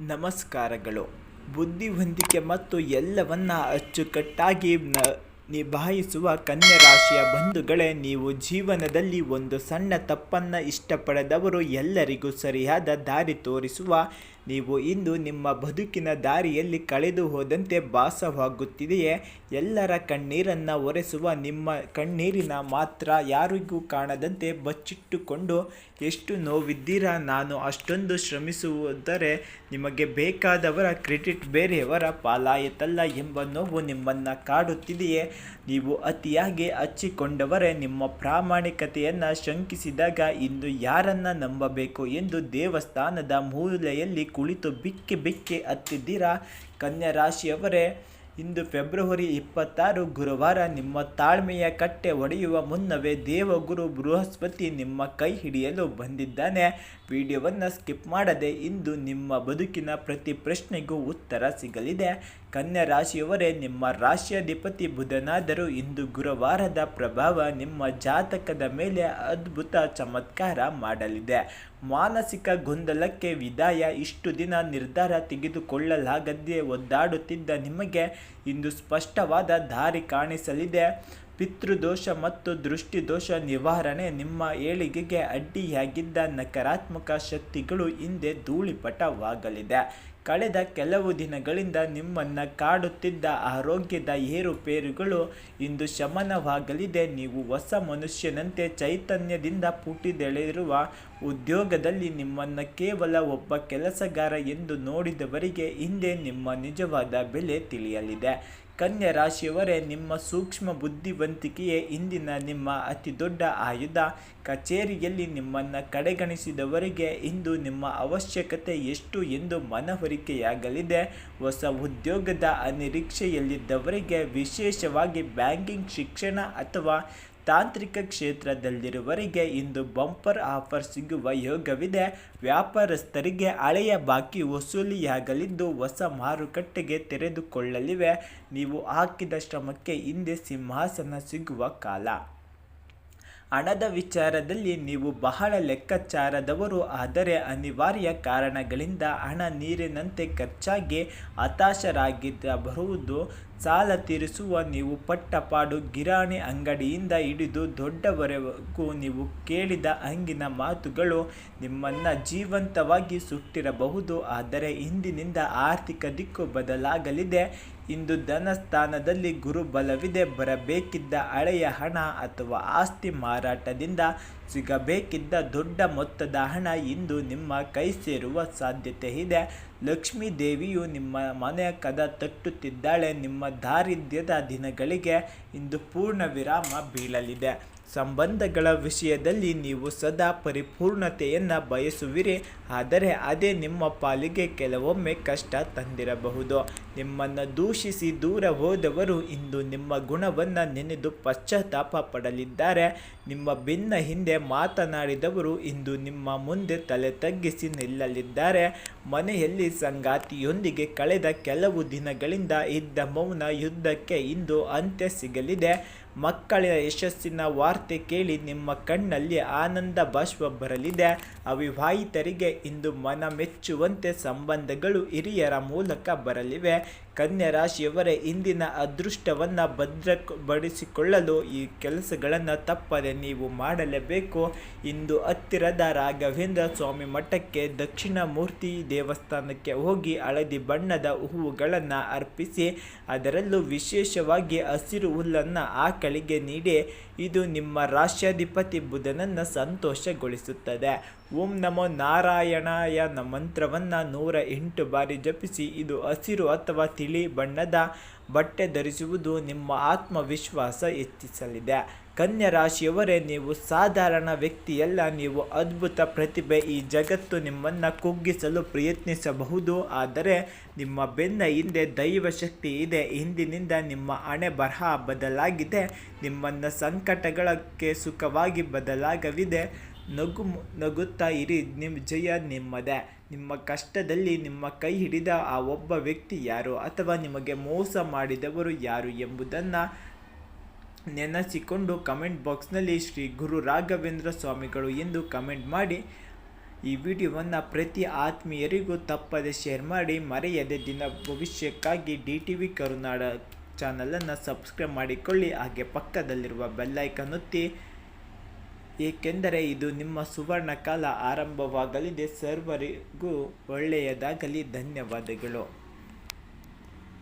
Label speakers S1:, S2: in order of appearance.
S1: ನಮಸ್ಕಾರಗಳು. ಬುದ್ಧಿವಂತಿಕೆ ಮತ್ತು ಎಲ್ಲವನ್ನ ಅಚ್ಚುಕಟ್ಟಾಗಿ ನಿಭಾಯಿಸುವ ಕನ್ಯಾ ರಾಶಿಯ ಬಂಧುಗಳೇ, ನೀವು ಜೀವನದಲ್ಲಿ ಒಂದು ಸಣ್ಣ ತಪ್ಪನ್ನು ಇಷ್ಟಪಡದವರು, ಎಲ್ಲರಿಗೂ ಸರಿಯಾದ ದಾರಿ ತೋರಿಸುವ ನೀವು ಇಂದು ನಿಮ್ಮ ಬದುಕಿನ ದಾರಿಯಲ್ಲಿ ಕಳೆದು ಹೋದಂತೆ ಭಾಸವಾಗುತ್ತಿದೆಯೇ? ಎಲ್ಲರ ಕಣ್ಣೀರನ್ನು ಒರೆಸುವ ನಿಮ್ಮ ಕಣ್ಣೀರಿನ ಮಾತ್ರ ಯಾರಿಗೂ ಕಾಣದಂತೆ ಬಚ್ಚಿಟ್ಟುಕೊಂಡು ಎಷ್ಟು ನೋವಿದ್ದೀರಾ? ನಾನು ಅಷ್ಟೊಂದು ಶ್ರಮಿಸುವುದರೆ ನಿಮಗೆ ಬೇಕಾದವರ ಕ್ರೆಡಿಟ್ ಬೇರೆಯವರ ಪಾಲಾಯಿತಲ್ಲ ಎಂಬ ನೋವು ನಿಮ್ಮನ್ನು ಕಾಡುತ್ತಿದೆಯೇ? ನೀವು ಅತಿಯಾಗಿ ಹಚ್ಚಿಕೊಂಡವರೇ ನಿಮ್ಮ ಪ್ರಾಮಾಣಿಕತೆಯನ್ನು ಶಂಕಿಸಿದಾಗ ಇಂದು ಯಾರನ್ನ ನಂಬಬೇಕು ಎಂದು ದೇವಸ್ಥಾನದ ಮೂಲೆಯಲ್ಲಿ ಕುಳಿತು ಬಿಕ್ಕಿ ಬಿಕ್ಕಿ ಹತ್ತಿದ್ದೀರಾ? ಕನ್ಯಾ ರಾಶಿಯವರೇ, ಇಂದು ಫೆಬ್ರವರಿ 26 ಗುರುವಾರ. ನಿಮ್ಮ ತಾಳ್ಮೆಯ ಕಟ್ಟೆ ಒಡೆಯುವ ಮುನ್ನವೇ ದೇವಗುರು ಬೃಹಸ್ಪತಿ ನಿಮ್ಮ ಕೈ ಹಿಡಿಯಲು ಬಂದಿದ್ದಾನೆ. ವಿಡಿಯೋವನ್ನು ಸ್ಕಿಪ್ ಮಾಡದೆ ಇಂದು ನಿಮ್ಮ ಬದುಕಿನ ಪ್ರತಿ ಪ್ರಶ್ನೆಗೂ ಉತ್ತರ ಸಿಗಲಿದೆ. ಕನ್ಯಾ ರಾಶಿಯವರೇ, ನಿಮ್ಮ ರಾಶಿಯಾಧಿಪತಿ ಬುಧನಾದರೂ ಇಂದು ಗುರುವಾರದ ಪ್ರಭಾವ ನಿಮ್ಮ ಜಾತಕದ ಮೇಲೆ ಅದ್ಭುತ ಚಮತ್ಕಾರ ಮಾಡಲಿದೆ. ಮಾನಸಿಕ ಗೊಂದಲಕ್ಕೆ ವಿದಾಯ. ಇಷ್ಟು ದಿನ ನಿರ್ಧಾರ ತೆಗೆದುಕೊಳ್ಳಲಾಗದೆ ಒದ್ದಾಡುತ್ತಿದ್ದ ನಿಮಗೆ ಇಂದು ಸ್ಪಷ್ಟವಾದ ದಾರಿ ಕಾಣಿಸಲಿದೆ. ಪಿತೃದೋಷ ಮತ್ತು ದೃಷ್ಟಿದೋಷ ನಿವಾರಣೆ. ನಿಮ್ಮ ಏಳಿಗೆಗೆ ಅಡ್ಡಿಯಾಗಿದ್ದ ನಕಾರಾತ್ಮಕ ಶಕ್ತಿಗಳು ಹಿಂದೆ ಧೂಳಿಪಟವಾಗಲಿದೆ. ಕಳೆದ ಕೆಲವು ದಿನಗಳಿಂದ ನಿಮ್ಮನ್ನು ಕಾಡುತ್ತಿದ್ದ ಆರೋಗ್ಯದ ಏರುಪೇರುಗಳು ಇಂದು ಶಮನವಾಗಲಿದೆ. ನೀವು ಹೊಸ ಮನುಷ್ಯನಂತೆ ಚೈತನ್ಯದಿಂದ ಪುಟಿದೆಳೆದಿರುವ ಉದ್ಯೋಗದಲ್ಲಿ ನಿಮ್ಮನ್ನು ಕೇವಲ ಒಬ್ಬ ಕೆಲಸಗಾರ ಎಂದು ನೋಡಿದವರಿಗೆ ಹಿಂದೆ ನಿಮ್ಮ ನಿಜವಾದ ಬೆಲೆ ತಿಳಿಯಲಿದೆ. ಕನ್ಯಾ ರಾಶಿಯವರೇ, ನಿಮ್ಮ ಸೂಕ್ಷ್ಮ ಬುದ್ಧಿವಂತಿಕೆಯೇ ಇಂದಿನ ನಿಮ್ಮ ಅತಿ ದೊಡ್ಡ ಆಯುಧ. ಕಚೇರಿಯಲ್ಲಿ ನಿಮ್ಮನ್ನು ಕಡೆಗಣಿಸಿದವರಿಗೆ ಇಂದು ನಿಮ್ಮ ಅವಶ್ಯಕತೆ ಎಷ್ಟು ಎಂದು ಮನವರಿಕೆಯಾಗಲಿದೆ. ಹೊಸ ಉದ್ಯೋಗದ ಅನಿರೀಕ್ಷೆಯಲ್ಲಿದ್ದವರಿಗೆ, ವಿಶೇಷವಾಗಿ ಬ್ಯಾಂಕಿಂಗ್, ಶಿಕ್ಷಣ ಅಥವಾ ತಾಂತ್ರಿಕ ಕ್ಷೇತ್ರದಲ್ಲಿರುವವರಿಗೆ ಇಂದು ಬಂಪರ್ ಆಫರ್ ಸಿಗುವ ಯೋಗವಿದೆ. ವ್ಯಾಪಾರಸ್ಥರಿಗೆ ಹಳೆಯ ಬಾಕಿ ವಸೂಲಿಯಾಗಲಿದ್ದು ಹೊಸ ಮಾರುಕಟ್ಟೆಗೆ ತೆರೆದುಕೊಳ್ಳಲಿವೆ. ನೀವು ಹಾಕಿದ ಶ್ರಮಕ್ಕೆ ಹಿಂದೆ ಸಿಂಹಾಸನ ಸಿಗುವ ಕಾಲ. ಹಣದ ವಿಚಾರದಲ್ಲಿ ನೀವು ಬಹಳ ಲೆಕ್ಕಾಚಾರದವರು, ಆದರೆ ಅನಿವಾರ್ಯ ಕಾರಣಗಳಿಂದ ಹಣ ನೀರಿನಂತೆ ಖರ್ಚಾಗಿ ಹತಾಶರಾಗಿರಬಹುದು. ಸಾಲ ತೀರಿಸುವ ನೀವು ಪಟ್ಟಪಾಡು. ಕಿರಾಣಿ ಅಂಗಡಿಯಿಂದ ಹಿಡಿದು ದೊಡ್ಡವರೆಗೂ ನೀವು ಕೇಳಿದ ಹಂಗಿನ ಮಾತುಗಳು ನಿಮ್ಮನ್ನು ಜೀವಂತವಾಗಿ ಸುಟ್ಟಿರಬಹುದು. ಆದರೆ ಇಂದಿನಿಂದ ಆರ್ಥಿಕ ದಿಕ್ಕು ಬದಲಾಗಲಿದೆ. ಇಂದು ಧನಸ್ಥಾನದಲ್ಲಿ ಗುರುಬಲವಿದೆ. ಬರಬೇಕಿದ್ದ ಹಳೆಯ ಹಣ ಅಥವಾ ಆಸ್ತಿ ಮಾರಾಟದಿಂದ ಸಿಗಬೇಕಿದ್ದ ದೊಡ್ಡ ಮೊತ್ತದ ಹಣ ಇಂದು ನಿಮ್ಮ ಕೈ ಸೇರುವ ಸಾಧ್ಯತೆ ಇದೆ. ಲಕ್ಷ್ಮೀ ದೇವಿಯು ನಿಮ್ಮ ಮನೆಯ ಕದ ತಟ್ಟುತ್ತಿದ್ದಾಳೆ. ನಿಮ್ಮ ದಾರಿದ್ರ್ಯದ ದಿನಗಳಿಗೆ ಇಂದು ಪೂರ್ಣ ವಿರಾಮ ಬೀಳಲಿದೆ. ಸಂಬಂಧಗಳ ವಿಷಯದಲ್ಲಿ ನೀವು ಸದಾ ಪರಿಪೂರ್ಣತೆಯನ್ನು ಬಯಸುವಿರಿ, ಆದರೆ ಅದೇ ನಿಮ್ಮ ಪಾಲಿಗೆ ಕೆಲವೊಮ್ಮೆ ಕಷ್ಟ ತಂದಿರಬಹುದು. ನಿಮ್ಮನ್ನು ದೂಷಿಸಿ ದೂರ ಹೋದವರು ಇಂದು ನಿಮ್ಮ ಗುಣವನ್ನು ನೆನೆದು ಪಶ್ಚಾತ್ತಾಪ ಪಡಲಿದ್ದಾರೆ. ನಿಮ್ಮ ಬೆನ್ನ ಹಿಂದೆ ಮಾತನಾಡಿದವರು ಇಂದು ನಿಮ್ಮ ಮುಂದೆ ತಲೆ ತಗ್ಗಿಸಿ ನಿಲ್ಲಲಿದ್ದಾರೆ. ಮನೆಯಲ್ಲಿ ಸಂಗಾತಿಯೊಂದಿಗೆ ಕಳೆದ ಕೆಲವು ದಿನಗಳಿಂದ ಇದ್ದ ಮೌನ ಯುದ್ಧಕ್ಕೆ ಇಂದು ಅಂತ್ಯ ಸಿಗಲಿದೆ. ಮಕ್ಕಳ ಯಶಸ್ಸಿನ ವಾರ್ತೆ ಕೇಳಿ ನಿಮ್ಮ ಕಣ್ಣಲ್ಲಿ ಆನಂದ ಬಾಷ್ಪ ಬರಲಿದೆ. ಅವಿವಾಹಿತರಿಗೆ ಇಂದು ಮನ ಮೆಚ್ಚುವಂತೆ ಸಂಬಂಧಗಳು ಹಿರಿಯರ ಮೂಲಕ ಬರಲಿವೆ. ಕನ್ಯಾ ರಾಶಿಯವರೇ, ಇಂದಿನ ಅದೃಷ್ಟವನ್ನು ಭದ್ರಪಡಿಸಿಕೊಳ್ಳಲು ಈ ಕೆಲಸಗಳನ್ನು ತಪ್ಪದೆ ನೀವು ಮಾಡಲೇಬೇಕು. ಇಂದು ಹತ್ತಿರದ ರಾಘವೇಂದ್ರ ಸ್ವಾಮಿ ಮಠಕ್ಕೆ, ದಕ್ಷಿಣ ಮೂರ್ತಿ ದೇವಸ್ಥಾನಕ್ಕೆ ಹೋಗಿ ಹಳದಿ ಬಣ್ಣದ ಹೂವುಗಳನ್ನು ಅರ್ಪಿಸಿ, ಅದರಲ್ಲೂ ವಿಶೇಷವಾಗಿ ಹಸಿರು ಹುಲ್ಲನ್ನು ಆಕಳಿಗೆ ನೀಡಿ. ಇದು ನಿಮ್ಮ ರಾಶ್ಯಾಧಿಪತಿ ಬುಧನನ್ನು ಸಂತೋಷಗೊಳಿಸುತ್ತದೆ. ಓಂ ನಮೋ ನಾರಾಯಣಾಯ ಮಂತ್ರವನ್ನು 108 ಬಾರಿ ಜಪಿಸಿ. ಇದು ಹಸಿರು ಅಥವಾ ತಿಳಿ ಬಣ್ಣದ ಬಟ್ಟೆ ಧರಿಸುವುದು ನಿಮ್ಮ ಆತ್ಮವಿಶ್ವಾಸ ಹೆಚ್ಚಿಸಲಿದೆ. ಕನ್ಯಾ ರಾಶಿಯವರೇ, ನೀವು ಸಾಧಾರಣ ವ್ಯಕ್ತಿಯಲ್ಲ, ನೀವು ಅದ್ಭುತ ಪ್ರತಿಭೆ. ಈ ಜಗತ್ತು ನಿಮ್ಮನ್ನು ಕುಗ್ಗಿಸಲು ಪ್ರಯತ್ನಿಸಬಹುದು, ಆದರೆ ನಿಮ್ಮ ಬೆನ್ನ ಹಿಂದೆ ದೈವಶಕ್ತಿ ಇದೆ. ಇಂದಿನಿಂದ ನಿಮ್ಮ ಹಣೆ ಬರಹ ಬದಲಾಗಿದೆ. ನಿಮ್ಮನ್ನು ಸಂಕಟಗಳಕ್ಕೆ ಸುಖವಾಗಿ ಬದಲಾಗವಿದೆ. ನಗುತ್ತಾ ಇರಿ, ಜಯ ನಿಮ್ಮದೇ. ನಿಮ್ಮ ಕಷ್ಟದಲ್ಲಿ ನಿಮ್ಮ ಕೈ ಹಿಡಿದ ಆ ಒಬ್ಬ ವ್ಯಕ್ತಿ ಯಾರು, ಅಥವಾ ನಿಮಗೆ ಮೋಸ ಮಾಡಿದವರು ಯಾರು ಎಂಬುದನ್ನು ನೆನೆಸಿಕೊಂಡು ಕಮೆಂಟ್ ಬಾಕ್ಸ್ನಲ್ಲಿ ಶ್ರೀ ಗುರು ರಾಘವೇಂದ್ರ ಸ್ವಾಮಿಗಳು ಎಂದು ಕಮೆಂಟ್ ಮಾಡಿ. ಈ ವಿಡಿಯೋವನ್ನು ಪ್ರತಿ ಆತ್ಮೀಯರಿಗೂ ತಪ್ಪದೆ ಶೇರ್ ಮಾಡಿ. ಮರೆಯದೆ ದಿನ ಭವಿಷ್ಯಕ್ಕಾಗಿ DTV ಕರುನಾಡ ಚಾನಲನ್ನು ಸಬ್ಸ್ಕ್ರೈಬ್ ಮಾಡಿಕೊಳ್ಳಿ. ಹಾಗೆ ಪಕ್ಕದಲ್ಲಿರುವ ಬೆಲ್ಲೈಕನ್ ಒತ್ತಿ, ಏಕೆಂದರೆ ಇದು ನಿಮ್ಮ ಸುವರ್ಣ ಕಾಲ ಆರಂಭವಾಗಲಿದೆ. ಸರ್ವರಿಗೂ ಒಳ್ಳೆಯದಾಗಲಿ. ಧನ್ಯವಾದಗಳು.